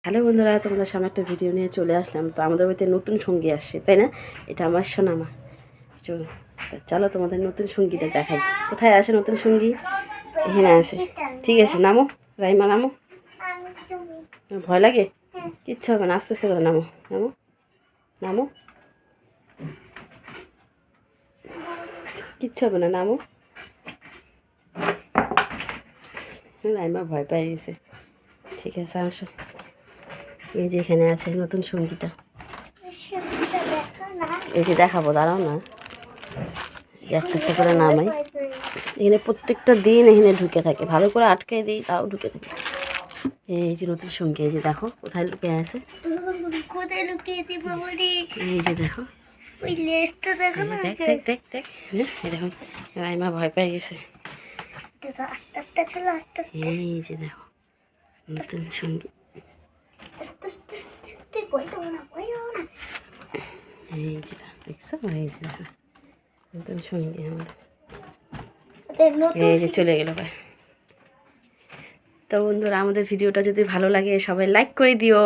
Hello বন্ধুরা, তোমাদের সামনে একটা ভিডিও নিয়ে চলে আসলাম। তো আমাদের বাড়িতে নতুন সঙ্গী আসছে, তাই না? এটা আমার সোনামা। চলো তোমাদের নতুন সঙ্গীটা দেখাই। কোথায় আছে নতুন সঙ্গী? এখানে আছে। ঠিক আছে, নামো রাইমা, নামো। ভয় লাগে? কিচ্ছু হবে না, আস্তে আস্তে করে নামো। নামো নামো, কিচ্ছু হবে না, নামো। রাইমা ভয় পেয়ে গেছে। ঠিক আছে, আসো। এই যে এখানে আছে নতুন সঙ্গীটা। এই যে দেখাবো, দাঁড়াও না, একটা একটা করে নামাই। এখানে প্রত্যেকটা দিন এখানে ঢুকে থাকে, ভালো করে আটকে দিই তাও ঢুকে থাকে। এই যে নতুন সঙ্গী, এই যে দেখো কোথায় লুকিয়ে আছে। কোথায় লুকিয়েছি বাবারে? এই যে দেখো, ওই লেজটা দেখো না। দেখ দেখ দেখ দেখ। হ্যাঁ, এই দেখো রাইমা ভয় পেয়ে গেছে। আস্তে আস্তে চলো, আস্তে আস্তে এই যে দেখো নতুন সঙ্গী। আস্তে আস্তে আস্তে আস্তে, ভয় পাবো না, ভয় পাবো না। এই যে দেখছো, এই যে দেখো নতুন সঙ্গী আমাদের। এই যে চলে গেল ভাই। তো বন্ধুরা, আমাদের ভিডিওটা যদি ভালো লাগে সবাই লাইক করে দিও।